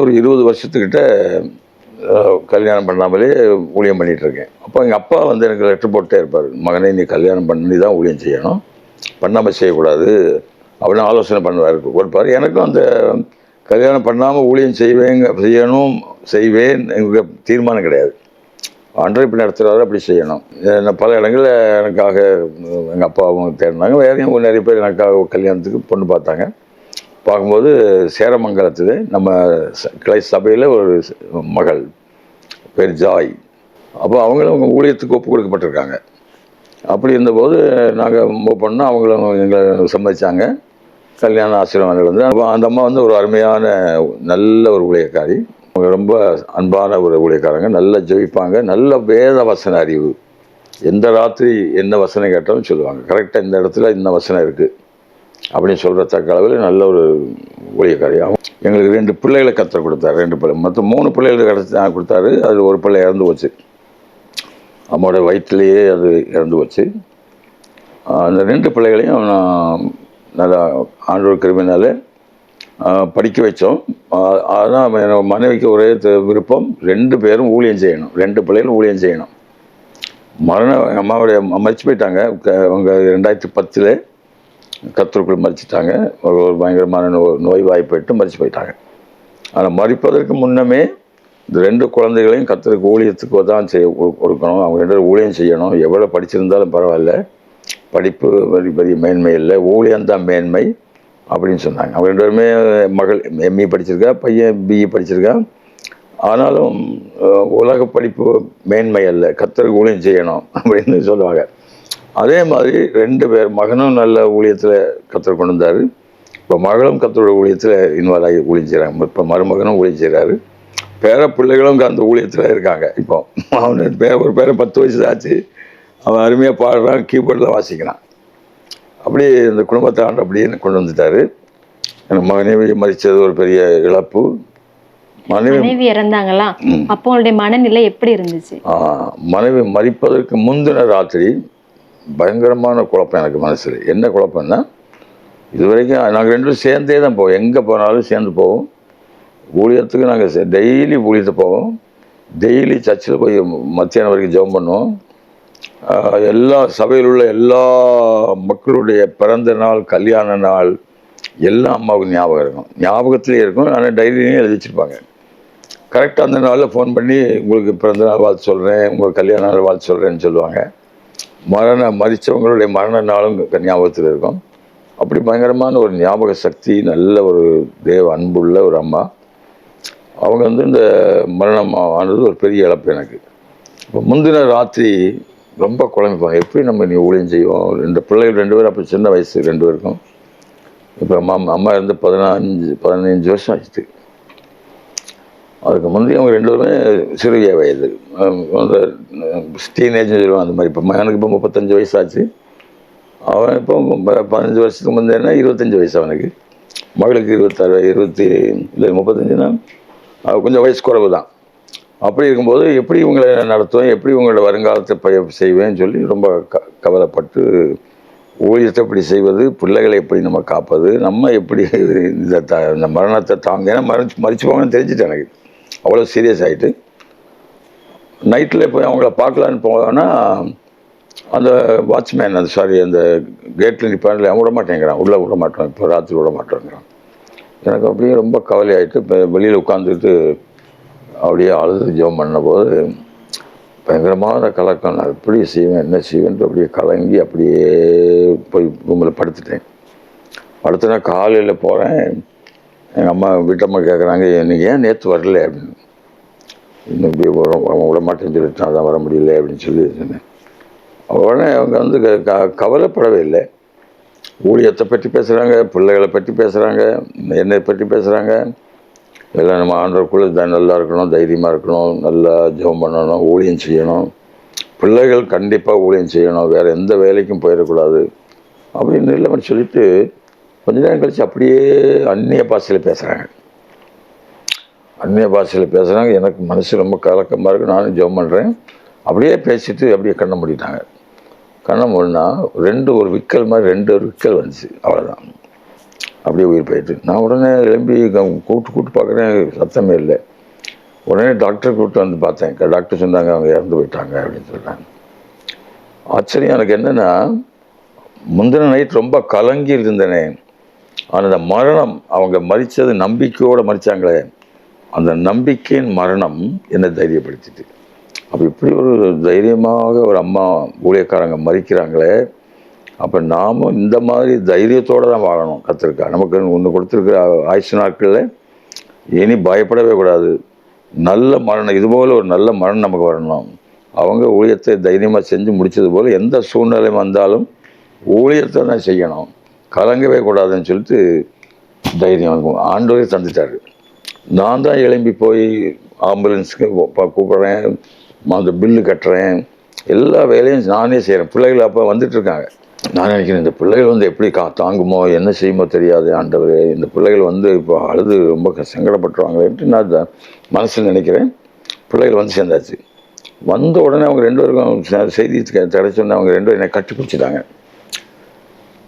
ஒரு 20 வருஷத்துக்கிட்ட கல்யாணம் பண்ணாமலே ஊழியம் பண்ணிகிட்டு இருக்கேன். அப்போ எங்கள் அப்பா வந்து எனக்கு லெட்டர் போட்டே இருப்பார், மகனே நீ கல்யாணம் பண்ணி தான் ஊழியம் செய்யணும், பண்ணாமல் செய்யக்கூடாது அப்படின்னு ஆலோசனை பண்ணுவார் கொடுப்பார். எனக்கும் அந்த கல்யாணம் பண்ணாமல் ஊழியம் செய்யணும் செய்வேன் எங்களுக்கு தீர்மானம் கிடையாது. அன்றைப்பு நடத்துகிறாரு அப்படி செய்யணும். பல இடங்களில் எனக்காக எங்கள் அப்பாவும் தேடினாங்க, வேறையும் நிறைய பேர் எனக்காக கல்யாணத்துக்கு பொண்ணு பார்த்தாங்க. பார்க்கும்போது சேரமங்கலத்தில் நம்ம கிளை சபையில் ஒரு மகள் பேர் ஜாய், அப்போ அவங்களும் அவங்க ஊழியத்துக்கு ஒப்பு கொடுக்கப்பட்டிருக்காங்க. அப்படி இருந்தபோது நாங்கள் மூவ் பண்ணோம், அவங்களும் எங்களை சம்மதிச்சாங்க, கல்யாண ஆசீர்வாதங்கள் வந்து. அப்போ அந்த அம்மா வந்து ஒரு அருமையான நல்ல ஒரு ஊழியக்காரி, அவங்க ரொம்ப அன்பான ஒரு ஊழியக்காரங்க, நல்லா ஜெபிப்பாங்க, நல்ல வேத வசன அறிவு, எந்த ராத்திரி என்ன வசனம் கேட்டாலும் சொல்லுவாங்க, கரெக்டாக இந்த இடத்துல இந்த வசனம் இருக்குது அப்படின்னு சொல்கிறத்தக்க அளவில் நல்ல ஒரு ஊழியக்காரியாகும். எங்களுக்கு 2 பிள்ளைகளை கற்றுக் கொடுத்தாரு, 2 பிள்ளை, மொத்தம் 3 பிள்ளைகளை கொடுத்தாரு. அது ஒரு பிள்ளை இறந்து போச்சு, அம்மாவோட வயிற்றுலேயே அது இறந்து போச்சு. அந்த 2 பிள்ளைகளையும் நான் நல்லா ஆண்டவர் கிருபையினால படிக்க வச்சோம். அதான் என் மனைவிக்கு ஒரே விருப்பம், 2 பேரும் ஊழியம் செய்யணும், 2 பிள்ளைகளும் ஊழியம் செய்யணும். எங்கள் அம்மாவுடைய மறிச்சு போயிட்டாங்க, அவங்க 2010 கர்த்தருக்குள் மறிச்சிட்டாங்க. ஒரு பயங்கரமான நோய் வாய்ப்பட்டு மறிச்சு போயிட்டாங்க. ஆனால் மறிப்பதற்கு முன்னமே இந்த 2 குழந்தைகளையும் கர்த்தருக்கு ஊழியத்துக்கு தான் கொடுக்கணும், அவங்க 2 பேரும் ஊழியம் செய்யணும், எவ்வளோ படிச்சிருந்தாலும் பரவாயில்ல, படிப்பு பெரிய மேன்மை இல்லை, ஊழியம்தான் மேன்மை அப்படின்னு சொன்னாங்க. அவங்க 2 பேருமே மகள் எம்இ படிச்சிருக்கா, பையன் பிஇ படிச்சிருக்கா. ஆனாலும் உலக படிப்பு மேன்மை அல்ல, கர்த்தருக்கு ஊழியம் செய்யணும் அப்படின்னு சொல்லுவாங்க. அதே மாதிரி 2 பேர், மகனும் நல்ல ஊழியத்தில் கர்த்தர் கொண்டு வந்தார், இப்போ மகளும் கர்த்தரோட ஊழியத்தில் இன்வால்வ் ஆகி ஊழியம் செய்கிறாங்க. இப்போ மருமகனும் ஊழியம் செய்கிறாரு, பேர பிள்ளைகளும் அந்த ஊழியத்தில் இருக்காங்க. இப்போ அவனு ஒரு பேரை 10 வயசு ஆச்சு, அவன் அருமையாக பாடுறான், கீபோர்டில் வாசிக்கிறான். அப்படி இந்த குடும்பத்தை ஆண்டு அப்படியே கொண்டு வந்துட்டார். எனக்கு மனைவி மறித்தது ஒரு பெரிய இழப்பு. மனைவி இறந்தாங்களா? அப்போ அவங்களுடைய மனநிலை எப்படி இருந்துச்சு? மனைவி மறிப்பதற்கு முந்தின ராத்திரி பயங்கரமான குழப்பம் எனக்கு மனசில். என்ன குழப்பம்னா, இது வரைக்கும் நாங்கள் 2 பேரும் சேர்ந்தே தான் போவோம், எங்கே போனாலும் சேர்ந்து போவோம். ஊழியத்துக்கு நாங்கள் டெய்லி ஊழியத்தை போவோம், டெய்லி சர்ச்சில் போய் மத்தியானம் வரைக்கும் ஜெபம் பண்ணுவோம். எல்லா சபையில் உள்ள எல்லா மக்களுடைய பிறந்த நாள், கல்யாண நாள் எல்லாம் அம்மாவுக்கு ஞாபகம் இருக்கும், ஞாபகத்திலே இருக்கும். ஆனால் டைரியிலையும் எழுதி வச்சுருப்பாங்க. கரெக்டாக அந்த நாளில் ஃபோன் பண்ணி உங்களுக்கு பிறந்த நாள் வாழ்த்து சொல்கிறேன், உங்களுக்கு கல்யாண நாள் வாழ்த்து சொல்கிறேன்னு சொல்லுவாங்க. மறித்தவங்களுடைய மரண நாளும் ஞாபகத்தில் இருக்கும். அப்படி பயங்கரமான ஒரு ஞாபக சக்தி, நல்ல ஒரு தேவ அன்புள்ள ஒரு அம்மா. அவங்க வந்து இந்த மரணம் ஆனது ஒரு பெரிய இழப்பு எனக்கு. இப்போ முந்தின ராத்திரி ரொம்ப குழம்பிப்பாங்க, எப்படி நம்ம நீ ஊழியம் செய்வோம். 2 பிள்ளைகள் 2 பேரும் அப்போ சின்ன வயசு 2 பேருக்கும். இப்போ அம்மா இருந்து 15 வருஷம் ஆச்சு. அதுக்கு முந்தைய அவங்க 2 பேருமே சிறிய வயது, டீனேஜ்னு சொல்லுவாங்க அந்த மாதிரி. இப்போ எனக்கு இப்போ 35 வயசு ஆச்சு, அவன் இப்போ 15 வருஷத்துக்கு முந்தையனா 25 வயசு அவனுக்கு. மகளுக்கு 35னா கொஞ்சம் வயசு குறைவு தான். அப்படி இருக்கும்போது எப்படி இவங்களை நடத்துவேன், எப்படி இவங்களோட வருங்காலத்தை செய்வேன்னு சொல்லி ரொம்ப கவலைப்பட்டு, ஊழியத்தை எப்படி செய்வது, பிள்ளைகளை எப்படி நம்ம காப்பது, நம்ம எப்படி இந்த மரணத்தை தாங்க, ஏன்னா மறிச்சு போங்கன்னு தெரிஞ்சுட்டு எனக்கு அவ்வளோ சீரியஸ் ஆகிட்டு. நைட்டில் போய் அவங்கள பார்க்கலான்னு போனா அந்த வாட்ச்மேன் அந்த கேட்டில் நிற்பான்ல, அவன் விட மாட்டேங்கிறான், உள்ளே விட மாட்டோம், இப்போ ராத்திரி விட மாட்டோங்கிறான். எனக்கு அப்படியே ரொம்ப கவலையாயிட்டு இப்போ வெளியில் உட்காந்துட்டு அப்படியே அழுது ஜெபம் பண்ண போது பயங்கரமான கலக்கம். நான் எப்படி செய்வேன், என்ன செய்வேன்ட்டு அப்படியே கலங்கி அப்படியே போய் ரூமில் படுத்துட்டேன். படுத்துனா காலையில் போகிறேன், எங்கள் அம்மா வீட்டம்மா கேட்குறாங்க, நீங்கள் ஏன் நேற்று வரல அப்படின்னு. இன்னும் இப்படி அவன் விட மாட்டேன்னு சொல்லிட்டு அதான் வர முடியல அப்படின்னு சொல்லி சொன்னேன். உடனே அவங்க வந்து கவலைப்படவே இல்லை. ஊழியத்தை பற்றி பேசுகிறாங்க, பிள்ளைகளை பற்றி பேசுகிறாங்க, என்னை பற்றி பேசுகிறாங்க. எல்லாம் நம்ம ஆண்டவருக்குள்ளே நல்லா இருக்கணும், தைரியமாக இருக்கணும், நல்லா ஜெபம் பண்ணணும், ஊழியம் செய்யணும், பிள்ளைகள் கண்டிப்பாக ஊழியம் செய்யணும், வேறு எந்த வேலைக்கும் போயிடக்கூடாது அப்படின்னு இல்லை சொல்லிவிட்டு கொஞ்ச நேரம் கழித்து அப்படியே அந்நிய பாஷையில் பேசுகிறாங்க. எனக்கு மனசு ரொம்ப கலக்கமாக இருக்குது. நானும் ஜெபம் பண்ணுறேன். அப்படியே பேசிட்டு அப்படியே கண்ணை மூடிட்டாங்க. கண்ணை மூடினா ஒரு விக்கல் மாதிரி 2 விக்கல் வந்துச்சு, அவ்வளோதான். அப்படியே உயிர் போயிட்டு. நான் உடனே எழும்பி கூப்பிட்டு பார்க்குறேன், சத்தமே இல்லை. உடனே டாக்டர் கூப்பிட்டு வந்து பார்த்தேன். டாக்டர் சொன்னாங்க அவங்க இறந்து போயிட்டாங்க அப்படின்னு சொல்கிறாங்க. ஆச்சரியம் எனக்கு என்னென்னா, முந்தின நைட் ரொம்ப கலங்கி இருந்தேனே, ஆனால் அந்த மரணம், அவங்க மறித்தது நம்பிக்கையோடு மறித்தாங்களே, அந்த நம்பிக்கையின் மரணம் என்னை தைரியப்படுத்திட்டு. அப்போ இப்படி ஒரு தைரியமாக ஒரு அம்மா ஊழியக்காரங்க மறிக்கிறாங்களே, அப்போ நாமும் இந்த மாதிரி தைரியத்தோடு தான் வாழணும். கத்திருக்கா நமக்கு ஒன்று கொடுத்துருக்கிற ஆயுசு நாட்களில் இனி பயப்படவே கூடாது. நல்ல மரணம், இதுபோல் ஒரு நல்ல மரணம் நமக்கு வரணும். அவங்க ஊழியத்தை தைரியமாக செஞ்சு முடித்தது போல் எந்த சூழ்நிலை வந்தாலும் ஊழியத்தை தான் செய்யணும், கலங்கவே கூடாதுன்னு சொல்லிட்டு தைரியம் ஆண்டவரே தந்துட்டார். நான் தான் எழும்பி போய் ஆம்புலன்ஸுக்கு கூப்பிட்றேன், அந்த பில்லு கட்டுறேன், எல்லா வேலையும் நானே செய்கிறேன். பிள்ளைகள் அப்போ வந்துட்டுருக்காங்க. நான் நினைக்கிறேன், இந்த பிள்ளைகள் வந்து எப்படி தாங்குமோ என்ன செய்யுமோ தெரியாது ஆண்டவர், இந்த பிள்ளைகள் வந்து இப்போ அழுது ரொம்ப சங்கடப்பட்டுருவாங்களேன்ட்டு நான் மனசில் நினைக்கிறேன். பிள்ளைகள் வந்து சேர்ந்தாச்சு. வந்த உடனே அவங்க 2 பேருக்கும் செய்தி கிடைச்சோன்னே அவங்க 2 பேரும் என்னை கட்டி பிடிச்சிட்டாங்க.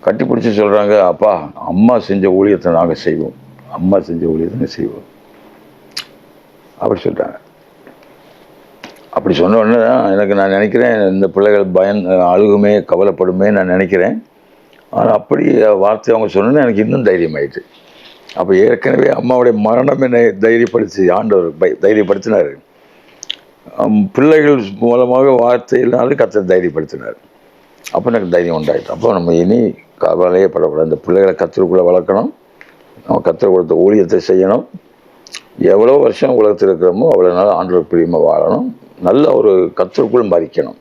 கட்டி பிடிச்சி சொல்கிறாங்க, அப்பா அம்மா செஞ்ச ஊழியத்தை நாங்கள் செய்வோம், அம்மா செஞ்ச ஊழியத்தை செய்வோம் அப்படி சொல்லிட்டாங்க. அப்படி சொன்ன உடனே எனக்கு நான் நினைக்கிறேன், இந்த பிள்ளைகள் அழுகுமே கவலைப்படுமே நான் நினைக்கிறேன். ஆனால் அப்படி வார்த்தை அவங்க சொன்னோன்னே எனக்கு இன்னும் தைரியமாயிட்டு. அப்போ ஏற்கனவே அம்மாவுடைய மரணம் என்னை தைரியப்படுத்தி ஆண்டவர் தைரியப்படுத்தினார். பிள்ளைகள் மூலமாக வார்த்தையினாலும் கர்த்தர் தைரியப்படுத்தினார். அப்போ எனக்கு தைரியம் உண்டாயிட்டு. அப்போ நம்ம இனி கவலையே படக்கூடாது. இந்த பிள்ளைகளை கர்த்தருக்குள்ளே வளர்க்கணும், நம்ம கர்த்தர் கொடுத்த ஊழியத்தை செய்யணும். எவ்வளோ வருஷம் உலகத்தில் இருக்கிறோமோ அவ்வளோ நாள் ஆண்டவர் பிரியமாக வாழணும். நல்ல ஒரு கர்த்தருக்குள் மறிக்கணும்.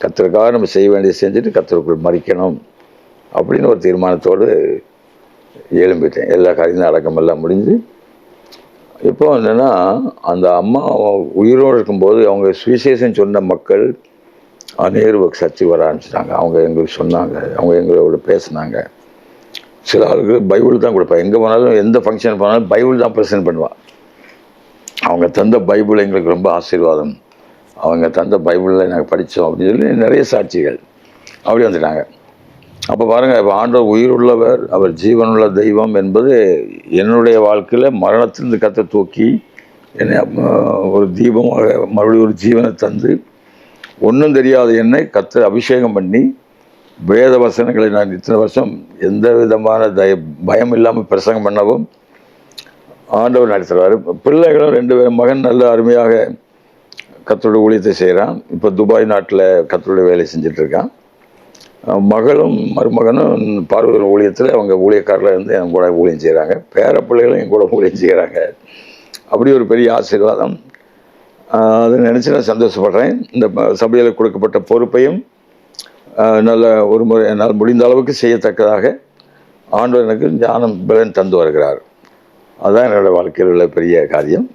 கர்த்தருக்காக நம்ம செய்ய வேண்டியதை செஞ்சுட்டு கர்த்தருக்குள் மறிக்கணும் அப்படின்னு ஒரு தீர்மானத்தோடு எழும்பிட்டேன். எல்லா காரியங்களும் அடக்கமெல்லாம் முடிஞ்சு இப்போ என்னென்னா, அந்த அம்மா உயிரோடு இருக்கும்போது அவங்க சுவிசேஷம் சொன்ன மக்கள் அநேகர் சர்ச்சை வர ஆரம்பிச்சிட்டாங்க. அவங்க எங்களுக்கு சொன்னாங்க, அவங்க எங்களோட பேசினாங்க. சில ஆளுக்கு பைபிள் தான் கொடுப்பேன். எங்கே போனாலும் எந்த ஃபங்க்ஷன் போனாலும் பைபிள் தான் ப்ரெசென்ட் பண்ணுவாள். அவங்க தந்த பைபிள் எங்களுக்கு ரொம்ப ஆசீர்வாதம், அவங்க தந்த பைபிளில் நாங்கள் படித்தோம் அப்படின்னு சொல்லி நிறைய சாட்சிகள் அப்படி வந்துட்டாங்க. அப்போ பாருங்கள், இப்போ ஆண்டவர் உயிர் உள்ளவர், அவர் ஜீவனுள்ள தெய்வம் என்பது என்னுடைய வாழ்க்கையில் மரணத்திலிருந்து கர்த்தர் தூக்கி என்னை ஒரு தீபமாக மறுபடியும் ஒரு ஜீவனை தந்து ஒன்றும் தெரியாத என்னை கர்த்தர் அபிஷேகம் பண்ணி வேத வசனங்களை நான் இத்தனை வருஷம் எந்த விதமான பயம் இல்லாமல் பிரசங்கம் பண்ணவும் ஆண்டவர் நடத்துகிறார். பிள்ளைகளும் 2 பேரும், மகன் நல்ல அருமையாக கர்த்தருடைய ஊழியத்தை செய்கிறான். இப்போ துபாய் நாட்டில் கர்த்தருடைய வேலை செஞ்சிட்ருக்கான். மகளும் மருமகனும் பார்வையின் ஊழியத்தில் அவங்க ஊழியக்காரில் இருந்து என் கூட ஊழியம் செய்கிறாங்க. பேர பிள்ளைகளும் என் கூட ஊழியம் செய்கிறாங்க. அப்படி ஒரு பெரிய ஆசீர்வாதம். அதை நினச்சி நான் சந்தோஷப்படுறேன். இந்த சபையில் கொடுக்கப்பட்ட பொறுப்பையும் நல்ல ஒரு முறை என்னால் முடிந்த அளவுக்கு செய்யத்தக்கதாக ஆண்டவர் எனக்கு ஞானம் பலன் தந்து வருகிறார். அதுதான் என்னோடய வாழ்க்கையில் உள்ள பெரிய காரியம்.